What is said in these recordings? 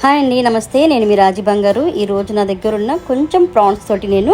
Hi అండి, నమస్తే. నేను మీ రాజీ బంగారు. ఈరోజు నా దగ్గర ఉన్న కొంచెం ప్రాన్స్ తోటి నేను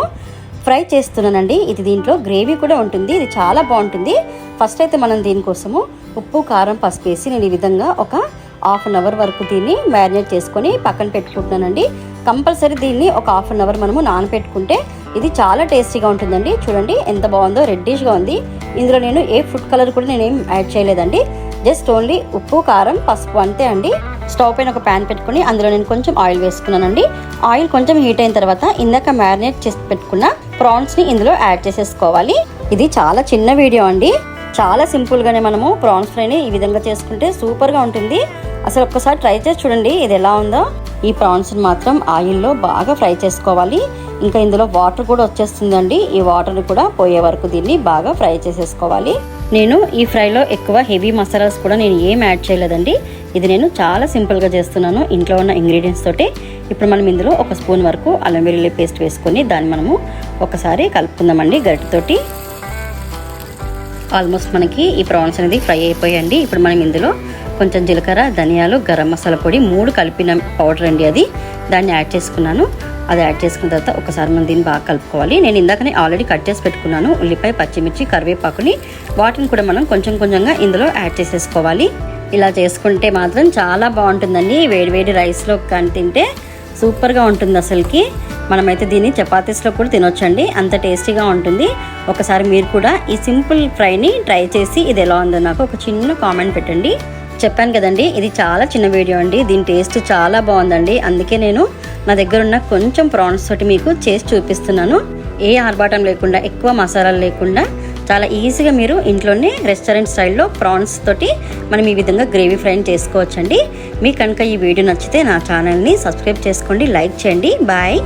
ఫ్రై చేస్తున్నానండి. ఇది దీంట్లో గ్రేవీ కూడా ఉంటుంది. ఇది చాలా బాగుంటుంది. ఫస్ట్ అయితే మనం దీనికోసము ఉప్పు, కారం, పసుపు వేసి నేను ఈ విధంగా ఒక హాఫ్ అన్ అవర్ వరకు దీన్ని మ్యారినేట్ చేసుకొని పక్కన పెట్టుకుంటున్నానండి. కంపల్సరీ దీన్ని ఒక హాఫ్ అన్ అవర్ మనము నానబెట్టుకుంటే ఇది చాలా టేస్టీగా ఉంటుందండి. చూడండి ఎంత బాగుందో, రెడ్డిష్గా ఉంది. ఇందులో నేను ఏ ఫుడ్ కలర్ కూడా నేనేం యాడ్ చేయలేదండి. జస్ట్ ఓన్లీ ఉప్పు, కారం, పసుపు అంతే అండి. స్టవ్ పైన ఒక ప్యాన్ పెట్టుకుని అందులో నేను కొంచెం ఆయిల్ వేసుకున్నానండి. ఆయిల్ కొంచెం హీట్ అయిన తర్వాత ఇందాక మ్యారినేట్ చేసి పెట్టుకున్న ప్రాన్స్ని ఇందులో యాడ్ చేసేసుకోవాలి. ఇది చాలా చిన్న వీడియో అండి. చాలా సింపుల్గానే మనము ప్రాన్స్ ఫ్రైని ఈ విధంగా చేసుకుంటే సూపర్గా ఉంటుంది. అసలు ఒక్కసారి ట్రై చేసి చూడండి ఇది ఎలా ఉందో. ఈ ప్రాన్స్ని మాత్రం ఆయిల్లో బాగా ఫ్రై చేసుకోవాలి. ఇంకా ఇందులో వాటర్ కూడా వచ్చేస్తుందండి. ఈ వాటర్ని కూడా పోయే వరకు దీన్ని బాగా ఫ్రై చేసేసుకోవాలి. నేను ఈ ఫ్రైలో ఎక్కువ హెవీ మసాలాస్ కూడా నేను ఏం యాడ్ చేయలేదండి. ఇది నేను చాలా సింపుల్గా చేస్తున్నాను ఇంట్లో ఉన్న ఇంగ్రీడియంట్స్ తోటి. ఇప్పుడు మనం ఇందులో ఒక స్పూన్ వరకు అల్లం వెల్లుల్లి పేస్ట్ వేసుకొని దాన్ని మనము ఒకసారి కలుపుకుందామండి గరిటెతోటి. ఆల్మోస్ట్ మనకి ఈ ప్రాన్స్ అనేది ఫ్రై అయిపోయాయండి. ఇప్పుడు మనం ఇందులో కొంచెం జీలకర్ర, ధనియాలు, గరం మసాలా పొడి 3 కలిపిన పౌడర్ అండి అది. దాన్ని యాడ్ చేసుకున్నాను. అది యాడ్ చేసుకున్న తర్వాత ఒకసారి మనం దీన్ని బాగా కలుపుకోవాలి. నేను ఇందాకనే ఆల్రెడీ కట్ చేసి పెట్టుకున్నాను ఉల్లిపాయ, పచ్చిమిర్చి, కరివేపాకుని. వాటిని కూడా మనం కొంచెం కొంచెంగా ఇందులో యాడ్ చేసేసుకోవాలి. ఇలా చేసుకుంటే మాత్రం చాలా బాగుంటుందండి. వేడివేడి రైస్లో కానీ తింటే సూపర్గా ఉంటుంది అసలుకి. మనమైతే దీన్ని చపాతీస్లో కూడా తినొచ్చండి, అంత టేస్టీగా ఉంటుంది. ఒకసారి మీరు కూడా ఈ సింపుల్ ఫ్రైని ట్రై చేసి ఇది ఎలా ఉందో నాకు ఒక చిన్న కామెంట్ పెట్టండి. చెప్పాను కదండి, ఇది చాలా చిన్న వీడియో అండి. దీని టేస్ట్ చాలా బాగుందండి. అందుకే నేను నా దగ్గర ఉన్న కొంచెం ప్రాన్స్ తోటి మీకు చేసి చూపిస్తున్నాను. ఏ ఆర్భాటం లేకుండా, ఎక్కువ మసాలాలు లేకుండా చాలా ఈజీగా మీరు ఇంట్లోనే రెస్టారెంట్ స్టైల్లో ప్రాన్స్ తోటి మనం ఈ విధంగా గ్రేవీ ఫ్రైని చేసుకోవచ్చండి. మీకు కనుక ఈ వీడియో నచ్చితే నా ఛానల్ని సబ్స్క్రైబ్ చేసుకోండి, లైక్ చేయండి. బాయ్.